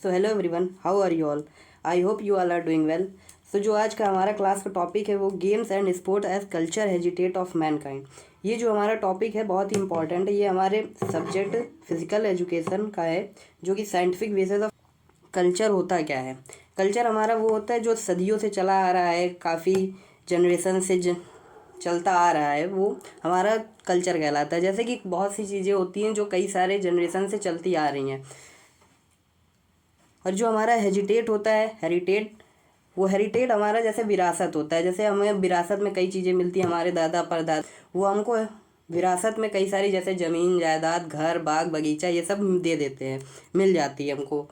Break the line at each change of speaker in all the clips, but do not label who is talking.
So hello everyone, how are you all? I hope you all are doing well. So जो आज का हमारा class का topic है वो games and sport as culture हेजिटेट ऑफ मैनकाइंड। ये जो हमारा टॉपिक है बहुत ही इंपॉर्टेंट है। ये हमारे सब्जेक्ट फिजिकल एजुकेशन का है, जो कि साइंटिफिक बेसिस ऑफ कल्चर होता क्या है। कल्चर हमारा वो होता है जो सदियों से चला आ रहा है, काफ़ी जनरेशन से चलता आ रहा है, वो हमारा कल्चर कहलाता है। जैसे कि बहुत सी चीज़ें होती हैं जो कई सारे जनरेशन से चलती आ रही हैं। और जो हमारा हेजिटेट होता है, वो हेरिटेट हमारा जैसे विरासत होता है। जैसे हमें विरासत में कई चीज़ें मिलती हैं, हमारे दादा परदादा वो हमको विरासत में कई सारी जैसे ज़मीन जायदाद घर बाग बगीचा ये सब दे देते हैं, मिल जाती है हमको।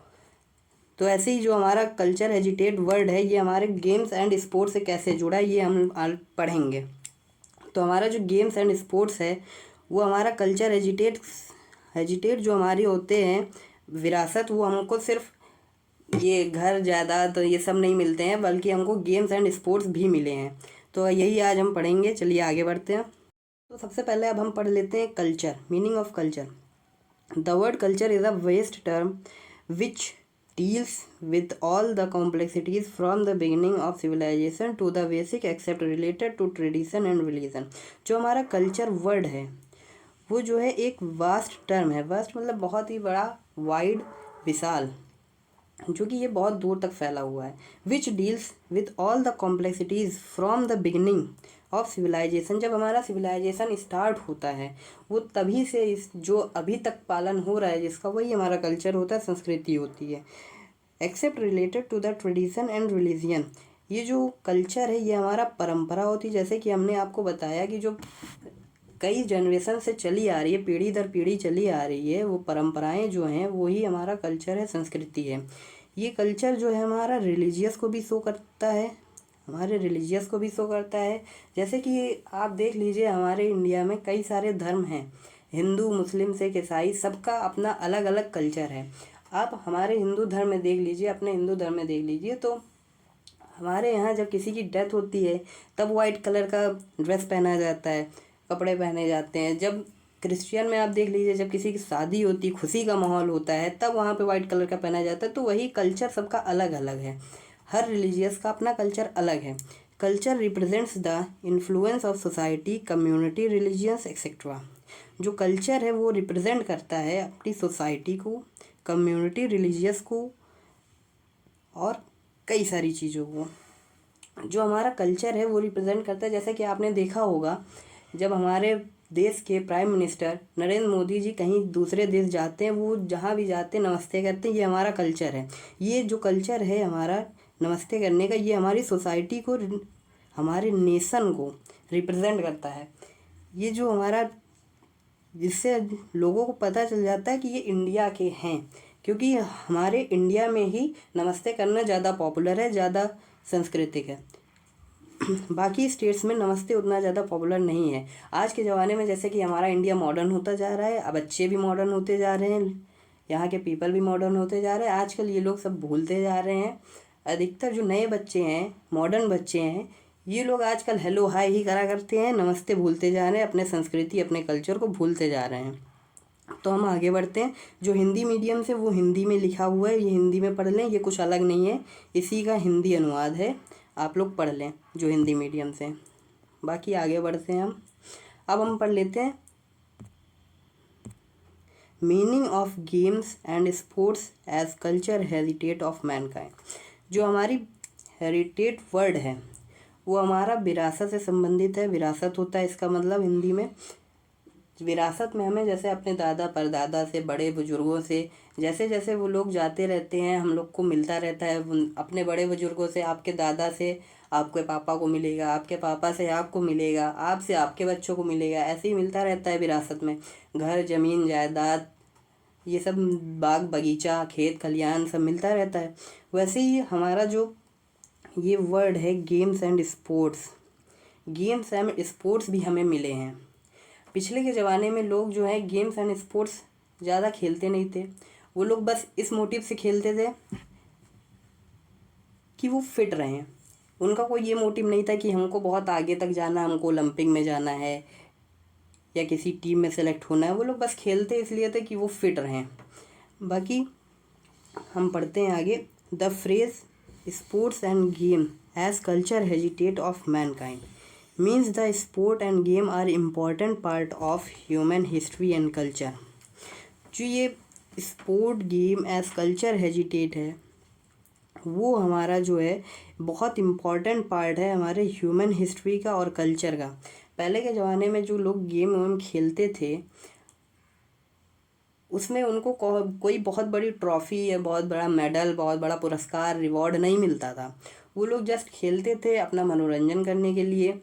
तो ऐसे ही जो हमारा कल्चर हेजिटेट वर्ड है, ये हमारे गेम्स एंड स्पोर्ट्स से कैसे जुड़ा है ये हम पढ़ेंगे। तो हमारा जो गेम्स एंड स्पोर्ट्स है वो हमारा कल्चर हेजिटेट जो हमारे होते हैं विरासत, वो हमको सिर्फ ये घर जायदाद तो ये सब नहीं मिलते हैं, बल्कि हमको गेम्स एंड स्पोर्ट्स भी मिले हैं। तो यही आज हम पढ़ेंगे। चलिए आगे बढ़ते हैं। तो सबसे पहले अब हम पढ़ लेते हैं culture, meaning of culture. The word culture is a vast term which deals with all the complexities from the beginning of civilization to the basic except related to tradition and religion। जो हमारा culture word है वो जो है एक vast term है। Vast मतलब बहुत ही बड़ा, वाइड, विशाल, जो कि ये बहुत दूर तक फैला हुआ है। Which deals with all the complexities from the beginning of civilization. जब हमारा सिविलाइजेशन स्टार्ट होता है वो तभी से इस जो अभी तक पालन हो रहा है जिसका, वही हमारा कल्चर होता है, संस्कृति होती है। Except related to the tradition and religion. ये जो कल्चर है ये हमारा परंपरा होती है। जैसे कि हमने आपको बताया कि जो कई जनरेशन से चली आ रही है, पीढ़ी दर पीढ़ी चली आ रही है, वो परंपराएं जो हैं वही हमारा कल्चर है, संस्कृति है। ये कल्चर जो है हमारा रिलीजियस को भी शो करता है, हमारे रिलीजियस को भी शो करता है। जैसे कि आप देख लीजिए हमारे इंडिया में कई सारे धर्म हैं, हिंदू मुस्लिम सिख ईसाई, सबका अपना अलग अलग कल्चर है। आप हमारे हिंदू धर्म में देख लीजिए, अपने हिंदू धर्म में देख लीजिए, तो हमारे यहाँ जब किसी की डेथ होती है तब वाइट कलर का ड्रेस पहना जाता है, कपड़े पहने जाते हैं। जब क्रिश्चियन में आप देख लीजिए, जब किसी की शादी होती, खुशी का माहौल होता है, तब वहाँ पे वाइट कलर का पहना जाता है। तो वही कल्चर सबका अलग अलग है, हर रिलीजियस का अपना कल्चर अलग है। Culture represents the influence of society, community, religions etcetera. जो कल्चर है वो रिप्रेजेंट करता है अपनी सोसाइटी को, कम्युनिटी, रिलीजियस को और कई सारी चीज़ों को। जो हमारा कल्चर है वो रिप्रेजेंट करता है, जैसे कि आपने देखा होगा जब हमारे देश के प्राइम मिनिस्टर नरेंद्र मोदी जी कहीं दूसरे देश जाते हैं, वो जहाँ भी जाते हैं नमस्ते करते हैं। ये हमारा कल्चर है। ये जो कल्चर है हमारा नमस्ते करने का, ये हमारी सोसाइटी को, हमारे नेशन को रिप्रेजेंट करता है। ये जो हमारा, जिससे लोगों को पता चल जाता है कि ये इंडिया के हैं, क्योंकि हमारे इंडिया में ही नमस्ते करना ज़्यादा पॉपुलर है, ज़्यादा सांस्कृतिक है। बाकी स्टेट्स में नमस्ते उतना ज़्यादा पॉपुलर नहीं है। आज के ज़माने में जैसे कि हमारा इंडिया मॉडर्न होता जा रहा है, अब बच्चे भी मॉडर्न होते जा रहे हैं, यहाँ के पीपल भी मॉडर्न होते जा रहे हैं। आजकल ये लोग सब भूलते जा रहे हैं। अधिकतर जो नए बच्चे हैं, मॉडर्न बच्चे हैं, ये लोग आजकल हेलो हाय ही करा करते हैं, नमस्ते भूलते जा रहे हैं, अपने संस्कृति अपने कल्चर को भूलते जा रहे हैं। तो हम आगे बढ़ते हैं। जो हिंदी मीडियम से, वो हिंदी में लिखा हुआ है, ये हिंदी में पढ़ लें, ये कुछ अलग नहीं है, इसी का हिंदी अनुवाद है, आप लोग पढ़ लें जो हिंदी मीडियम से। बाकी आगे बढ़ते हैं हम। अब हम पढ़ लेते हैं meaning of games and sports as culture heritage of mankind. जो हमारी हेरिटेट वर्ड है वो हमारा विरासत से संबंधित है। विरासत होता है इसका मतलब हिंदी में, विरासत में हमें जैसे अपने दादा परदादा से, बड़े बुजुर्गों से, जैसे जैसे वो लोग जाते रहते हैं हम लोग को मिलता रहता है। अपने बड़े बुजुर्गों से, आपके दादा से आपके पापा को मिलेगा, आपके पापा से आपको मिलेगा, आपसे आपके बच्चों को मिलेगा, ऐसे ही मिलता रहता है विरासत में। घर ज़मीन जायदाद ये सब, बाग बगीचा खेत खलियान सब मिलता रहता है। वैसे ही हमारा जो ये वर्ड है games and sports, games and sports भी हमें मिले हैं। पिछले के ज़माने में लोग जो है गेम्स एंड स्पोर्ट्स ज़्यादा खेलते नहीं थे। वो लोग बस इस मोटिव से खेलते थे कि वो फिट रहें। उनका कोई ये मोटिव नहीं था कि हमको बहुत आगे तक जाना, हमको ओलंपिक में जाना है या किसी टीम में सेलेक्ट होना है। वो लोग बस खेलते इसलिए थे कि वो फिट रहें। बाकी हम पढ़ते हैं आगे। The phrase sports and game as culture हेजिटेट of mankind means the sport and game are important part of human history and culture. जो ये स्पोर्ट गेम एज कल्चर हेजिटेट है वो हमारा जो है बहुत इम्पॉर्टेंट पार्ट है हमारे ह्यूमन हिस्ट्री का और कल्चर का। पहले के ज़माने में जो लोग गेम खेलते थे उसमें उनको कोई बहुत बड़ी ट्रॉफ़ी या बहुत बड़ा मेडल, बहुत बड़ा पुरस्कार, रिवॉर्ड नहीं मिलता था। वो लोग जस्ट खेलते थे अपना मनोरंजन करने के लिए,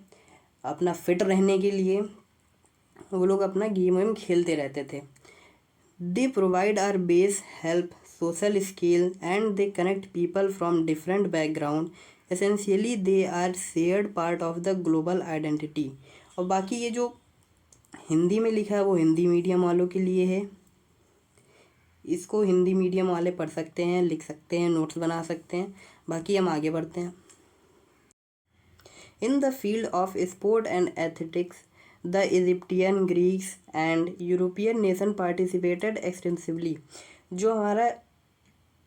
अपना फिट रहने के लिए वो लोग अपना गेम खेलते रहते थे। They provide are base help social skill and they connect people from different background. Essentially they are shared part of the global identity. और बाकी ये जो हिंदी में लिखा है वो हिंदी मीडियम वालों के लिए है, इसको हिंदी मीडियम वाले पढ़ सकते हैं, लिख सकते हैं, नोट्स बना सकते हैं। बाकी हम आगे बढ़ते हैं। In the field of sport and athletics the Egyptian, Greeks and European nation participated extensively. जो हमारा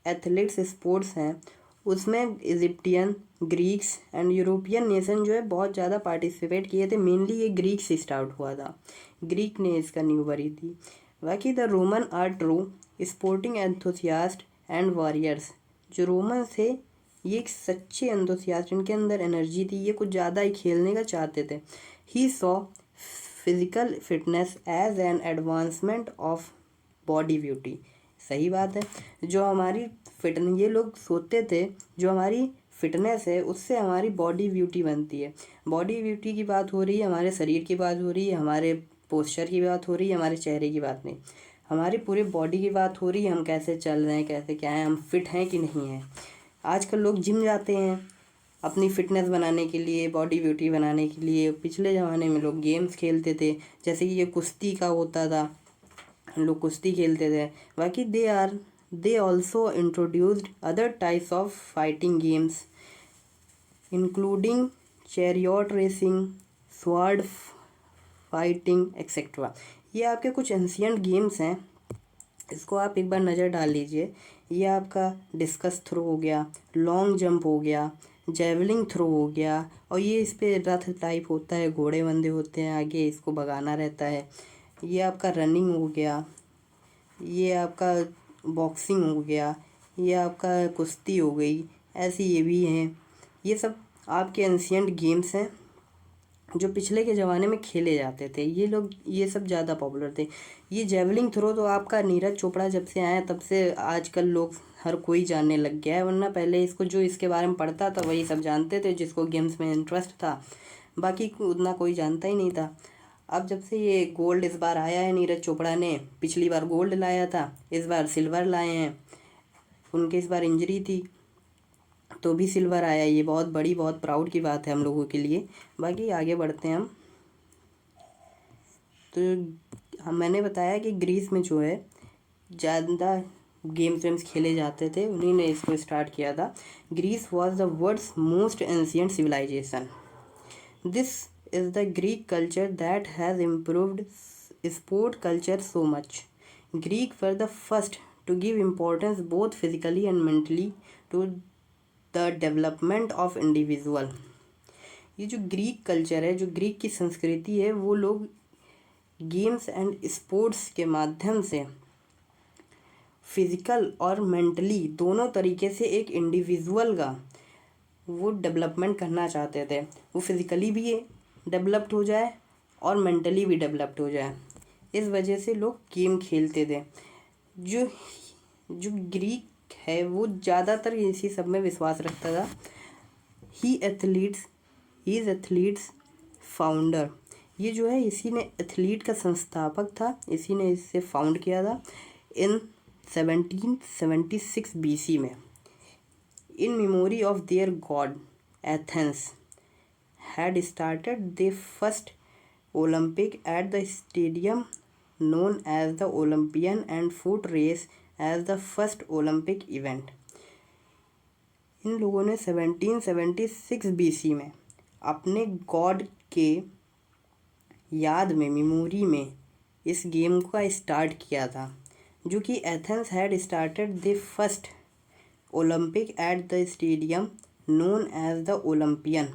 एथलेटिक्स स्पोर्ट्स हैं उसमें Egyptian, Greeks and European nation जो है बहुत ज़्यादा पार्टिसिपेट किए थे। मेनली ये ग्रीक से स्टार्ट हुआ था, ग्रीक ने इसका नींव भरी थी। बाकी the Roman are true sporting enthusiast and warriors. जो रोमन थे ये एक सच्चे एंथुसियास्ट, इनके अंदर एनर्जी थी, ये कुछ ज़्यादा ही खेलने का चाहते थे। He saw physical fitness as an advancement of body beauty. सही बात है, जो हमारी फिटनेस, ये लोग सोचते थे जो हमारी फिटनेस है उससे हमारी बॉडी ब्यूटी बनती है। बॉडी ब्यूटी की बात हो रही है, हमारे शरीर की बात हो रही है, हमारे पोस्चर की बात हो रही है, हमारे चेहरे की बात नहीं, हमारी पूरी बॉडी की बात हो रही है। हम कैसे चल रहे हैं, कैसे क्या है, हम फिट हैं कि नहीं हैं। आजकल लोग जिम जाते हैं अपनी फ़िटनेस बनाने के लिए, बॉडी ब्यूटी बनाने के लिए। पिछले ज़माने में लोग गेम्स खेलते थे, जैसे कि ये कुश्ती का होता था, लोग कुश्ती खेलते थे। बाकी they also introduced other types of fighting games including chariot racing, sword fighting etcetera. ये आपके कुछ एंशियंट गेम्स हैं, इसको आप एक बार नज़र डाल लीजिए। ये आपका डिस्कस थ्रो हो गया, लॉन्ग जंप हो गया, जेवलिंग थ्रो हो गया, और ये इस पे रथ टाइप होता है, घोड़े बंधे होते हैं आगे, इसको भगाना रहता है। ये आपका रनिंग हो गया, ये आपका बॉक्सिंग हो गया, ये आपका कुश्ती हो गई, ऐसे ये भी हैं। ये सब आपके एंशियंट गेम्स हैं जो पिछले के ज़माने में खेले जाते थे। ये सब ज़्यादा पॉपुलर थे। ये जेवलिंग थ्रो तो आपका नीरज चोपड़ा जब से आया तब से आजकल लोग हर कोई जानने लग गया है, वरना पहले इसको जो इसके बारे में पढ़ता था वही सब जानते थे, जिसको गेम्स में इंटरेस्ट था, बाकी उतना कोई जानता ही नहीं था। अब जब से ये गोल्ड इस बार आया है, नीरज चोपड़ा ने पिछली बार गोल्ड लाया था, इस बार सिल्वर लाए हैं। उनके इस बार इंजरी थी तो भी सिल्वर आया, ये बहुत बड़ी, बहुत प्राउड की बात है हम लोगों के लिए। बाकी आगे बढ़ते हैं हम। तो मैंने बताया कि ग्रीस में जो है ज़्यादा गेम्स खेले जाते थे, उन्हीं ने इसको स्टार्ट किया था। Greece was the world's most ancient civilisation. This is the Greek culture that has improved sport culture so much. Greek were the first to give importance both physically and mentally to the development of individual. ये जो Greek culture है, जो Greek की संस्कृति है, वो लोग games and sports के माध्यम से फिज़िकल और मेंटली दोनों तरीके से एक इंडिविजुअल का वो डेवलपमेंट करना चाहते थे। वो फिज़िकली भी डेवलप्ड हो जाए और मेंटली भी डेवलप्ड हो जाए, इस वजह से लोग गेम खेलते थे। जो ग्रीक है वो ज़्यादातर इसी सब में विश्वास रखता था। He is athletes founder. ये जो है इसी ने एथलीट का संस्थापक था, इसी ने इसे फाउंड किया था इन 1776 BC में। In memory of their God Athens had started the first Olympic at the stadium known as the Olympian and foot race as the first Olympic event। इन लोगों ने 1776 BC में अपने गॉड के याद में, मेमोरी में इस गेम का स्टार्ट किया था, जो कि Athens had started the first Olympic at the stadium known as the Olympian.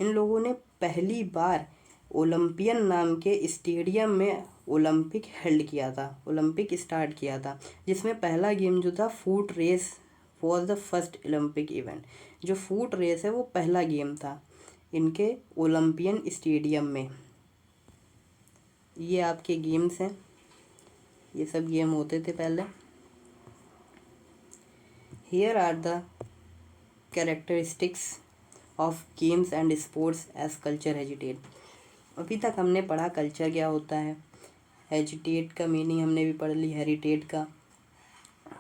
इन लोगों ने पहली बार ओलंपियन नाम के स्टेडियम में ओलंपिक हेल्ड किया था, ओलंपिक स्टार्ट किया था, जिसमें पहला गेम जो था foot race was the first Olympic event. जो फुट रेस है वो पहला गेम था इनके ओलंपियन स्टेडियम में। ये आपके गेम्स हैं, ये सब गेम होते थे पहले। Here are the characteristics of games and sports as culture हेजिटेट। अभी तक हमने पढ़ा कल्चर क्या होता है, हेजिटेट का मीनिंग हमने भी पढ़ ली, हेरिटेट का,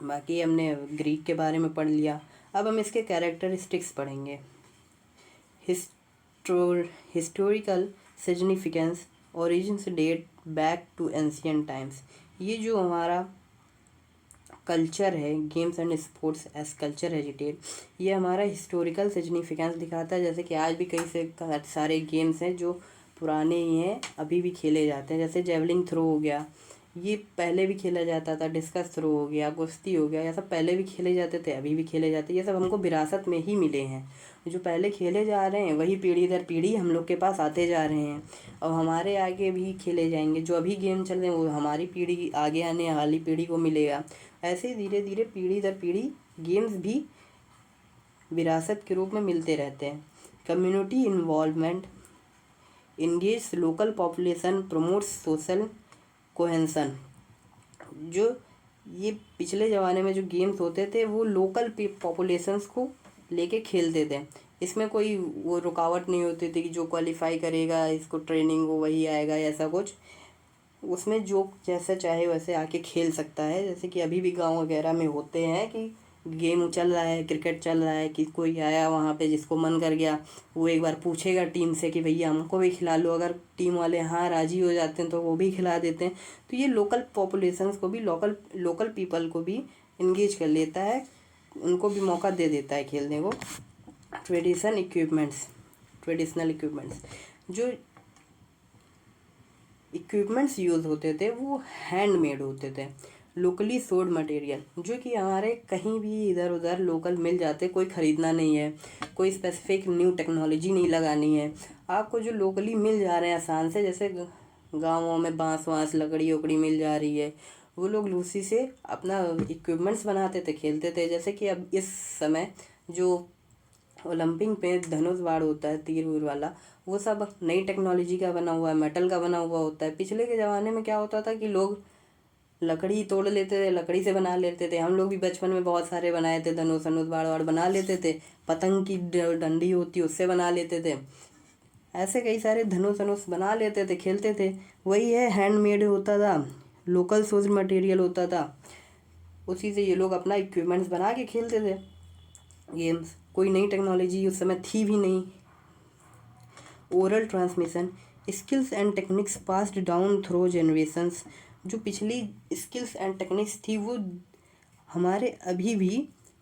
बाकी हमने ग्रीक के बारे में पढ़ लिया। अब हम इसके कैरेक्टरिस्टिक्स पढ़ेंगे। Historical significance, origins date back to ancient times. ये जो हमारा कल्चर है, games and sports as culture हेजिटेट, ये हमारा हिस्टोरिकल सिग्निफिकेंस दिखाता है। जैसे कि आज भी कई से सारे गेम्स हैं जो पुराने ही हैं, अभी भी खेले जाते हैं। जैसे जेवलिंग थ्रो हो गया, ये पहले भी खेला जाता था। डिस्कस थ्रो हो गया, कुश्ती हो गया, ये सब पहले भी खेले जाते थे, अभी भी खेले जाते हैं। ये सब हमको विरासत में ही मिले हैं। जो पहले खेले जा रहे हैं वही पीढ़ी दर पीढ़ी हम लोग के पास आते जा रहे हैं, और हमारे आगे भी खेले जाएंगे। जो अभी गेम चल रहे हैं वो हमारी पीढ़ी, आगे आने वाली पीढ़ी को मिलेगा। ऐसे ही धीरे धीरे पीढ़ी दर पीढ़ी गेम्स भी विरासत के रूप में मिलते रहते हैं। Community involvement, engage local population, promotes social cohesion. जो ये पिछले ज़माने में जो गेम्स होते थे वो लोकल पॉपुलेशंस को लेके खेलते थे। इसमें कोई वो रुकावट नहीं होती थी कि जो क्वालिफाई करेगा इसको ट्रेनिंग वो वही आएगा, ऐसा कुछ। उसमें जो जैसा चाहे वैसे आके खेल सकता है। जैसे कि अभी भी गांव वगैरह में होते हैं कि गेम चल रहा है, क्रिकेट चल रहा है, कि कोई आया वहाँ पे जिसको मन कर गया वो एक बार पूछेगा टीम से कि भैया हमको भी खिला लो। अगर टीम वाले हाँ राजी हो जाते हैं तो वो भी खिला देते हैं। तो ये लोकल पॉपुलेशंस को भी, लोकल पीपल को भी इंगेज कर लेता है, उनको भी मौका दे देता है खेलने को। ट्रेडिशनल इक्विपमेंट्स, जो इक्विपमेंट्स यूज़ होते थे वो हैंडमेड होते थे, लोकली सोर्ड मटेरियल, जो कि हमारे कहीं भी इधर उधर लोकल मिल जाते। कोई ख़रीदना नहीं है, कोई स्पेसिफिक न्यू टेक्नोलॉजी नहीं लगानी है, आपको जो लोकली मिल जा रहे हैं आसान से। जैसे गाँवों में बांस लकड़ी उकड़ी मिल जा रही है, वो लोग लूसी से अपना इक्विपमेंट्स बनाते थे, खेलते थे। जैसे कि अब इस समय जो ओलंपिक पे धनुष बाण होता है, तीर वीर वाला, वो सब नई टेक्नोलॉजी का बना हुआ है, मेटल का बना हुआ होता है। पिछले के ज़माने में क्या होता था कि लोग लकड़ी तोड़ लेते थे, लकड़ी से बना लेते थे। हम लोग भी बचपन में बहुत सारे बनाए थे, धनुष बाण वाड़ बना लेते थे। पतंग की डंडी होती उससे बना लेते थे। ऐसे कई सारे धनुष बना लेते थे, खेलते थे। वही है, हैंडमेड होता था, लोकल सोर्स मटेरियल होता था, उसी से ये लोग अपना इक्विपमेंट्स बना के खेलते थे गेम्स। कोई नई टेक्नोलॉजी उस समय थी भी नहीं। Oral transmission, skills and techniques passed down through generations. जो पिछली स्किल्स एंड टेक्निक्स थी वो हमारे अभी भी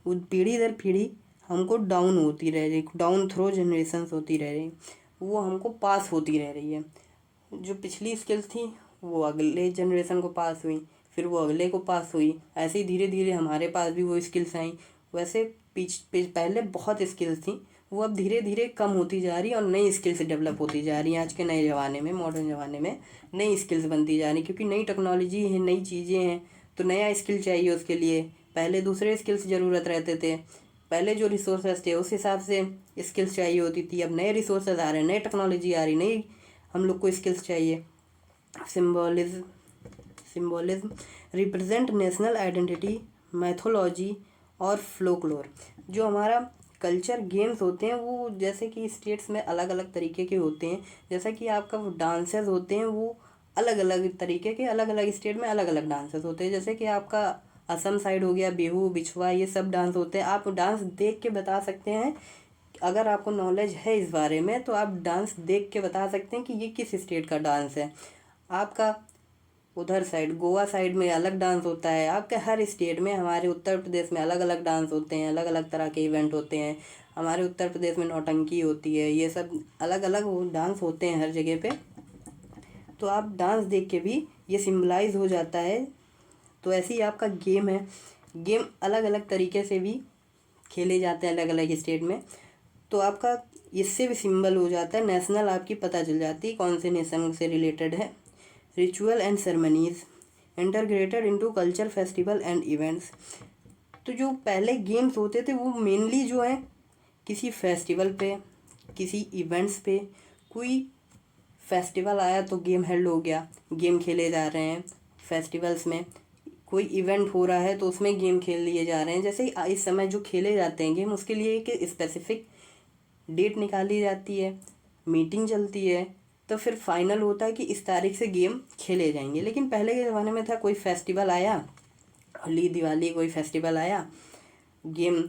वो पीढ़ी दर पीढ़ी हमको डाउन होती रह रही, डाउन थ्रू जनरेशंस होती रह रही, वो हमको पास होती रह रही है। जो पिछली स्किल्स थी वो अगले जनरेशन को पास हुई, फिर वो अगले को पास हुई, ऐसे ही धीरे धीरे हमारे पास भी वो स्किल्स आई। वैसे पहले बहुत स्किल्स थी, वो अब धीरे धीरे कम होती जा रही है और नई स्किल्स डेवलप होती जा रही हैं। आज के नए ज़माने में, मॉडर्न ज़माने में नई स्किल्स बनती जा रही, क्योंकि नई टेक्नोलॉजी है, नई चीज़ें हैं, तो नया स्किल चाहिए उसके लिए। पहले दूसरे स्किल्स ज़रूरत रहते थे, पहले जो रिसोर्सेज थे उस हिसाब से स्किल्स चाहिए होती थी। अब नए रिसोर्सेज आ रहे हैं, नई टेक्नोलॉजी आ रही, नई हम लोग को स्किल्स चाहिए। Symbolism represent national identity, mythology और फ्लोकलोर। जो हमारा कल्चर गेम्स होते हैं वो जैसे कि स्टेट्स में अलग अलग तरीके के होते हैं। जैसा कि आपका वो डांसेस होते हैं वो अलग अलग तरीके के, अलग अलग स्टेट में अलग अलग डांसेस होते हैं। जैसे कि आपका असम साइड हो गया बिहू, बिछुआ, ये सब डांस होते हैं। आप डांस देख के बता सकते हैं, अगर आपको नॉलेज है इस बारे में तो आप डांस देख के बता सकते हैं कि ये किस स्टेट का डांस है। आपका उधर साइड गोवा साइड में अलग डांस होता है, आपके हर स्टेट में, हमारे उत्तर प्रदेश में अलग अलग डांस होते हैं, अलग अलग तरह के इवेंट होते हैं। हमारे उत्तर प्रदेश में नौटंकी होती है, ये सब अलग अलग डांस होते हैं हर जगह पे। तो आप डांस देख के भी ये सिम्बलाइज हो जाता है। तो ऐसे ही आपका गेम है, गेम अलग अलग तरीके से भी खेले जाते हैं अलग अलग स्टेट में, तो आपका इससे भी सिंबल हो जाता है, नेशनल आपकी पता चल जाती है कौन से नेशन से रिलेटेड है। Ritual and ceremonies integrated into culture festival and events. तो जो पहले गेम्स होते थे वो मेनली जो है किसी फेस्टिवल पे, किसी इवेंट्स पे, कोई फेस्टिवल आया तो गेम हेल्ड हो गया, गेम खेले जा रहे हैं फेस्टिवल्स में। कोई इवेंट हो रहा है तो उसमें गेम खेल लिए जा रहे हैं। जैसे इस समय जो खेले जाते हैं गेम, उसके लिए एक स्पेसिफिक डेट निकाली जाती है, मीटिंग चलती है, तो फिर फाइनल होता है कि इस तारीख से गेम खेले जाएंगे। लेकिन पहले के ज़माने में था कोई फेस्टिवल आया, होली दिवाली कोई फेस्टिवल आया, गेम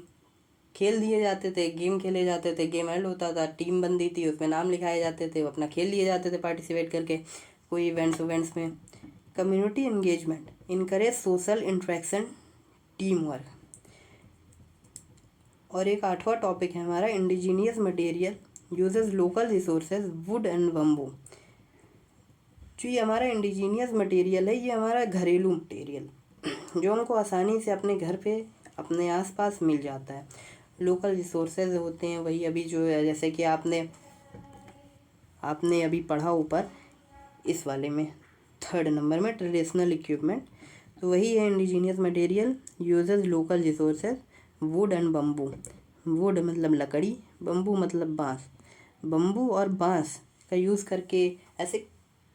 खेल दिए जाते थे, गेम खेले जाते थे, गेम एंड होता था, टीम बनती थी, उसमें नाम लिखाए जाते थे, वो अपना खेल लिए जाते थे पार्टिसिपेट करके कोई इवेंट्स में। Community engagement encourage social interaction, team work. और एक 8वां टॉपिक है हमारा indigenous material usages local resources would and bamboo. जो ये हमारा इंडिजीनियस मटेरियल है, ये हमारा घरेलू मटेरियल जो हमको आसानी से अपने घर पे अपने आसपास मिल जाता है। लोकल रिसोर्सेज होते हैं वही अभी जो है, जैसे कि आपने अभी पढ़ा ऊपर इस वाले में 3rd नंबर में ट्रेडिशनल इक्विपमेंट, तो वही है indigenous material usages local resources would and bamboo. Would मतलब लकड़ी, बम्बू मतलब बाँस। बम्बू और बाँस का यूज़ करके ऐसे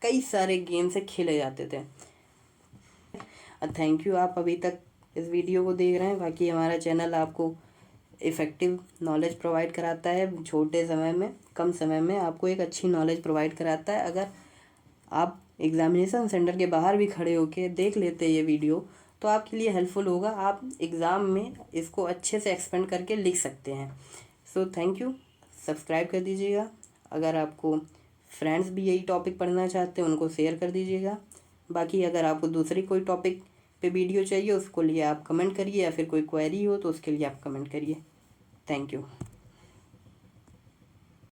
कई सारे गेम से खेले जाते थे। थैंक यू, आप अभी तक इस वीडियो को देख रहे हैं। बाकी हमारा चैनल आपको इफ़ेक्टिव नॉलेज प्रोवाइड कराता है, छोटे समय में, कम समय में आपको एक अच्छी नॉलेज प्रोवाइड कराता है। अगर आप एग्ज़ामिनेशन सेंटर के बाहर भी खड़े होके देख लेते ये वीडियो तो आपके लिए हेल्पफुल होगा, आप एग्ज़ाम में इसको अच्छे से एक्सपेंड करके लिख सकते हैं। सो थैंक यू, सब्सक्राइब कर दीजिएगा। अगर आपको फ्रेंड्स भी यही टॉपिक पढ़ना चाहते हैं उनको शेयर कर दीजिएगा। बाकी अगर आपको दूसरी कोई टॉपिक पे वीडियो चाहिए उसको लिए आप कमेंट करिए, या फिर कोई क्वेरी हो तो उसके लिए आप कमेंट करिए। Thank you.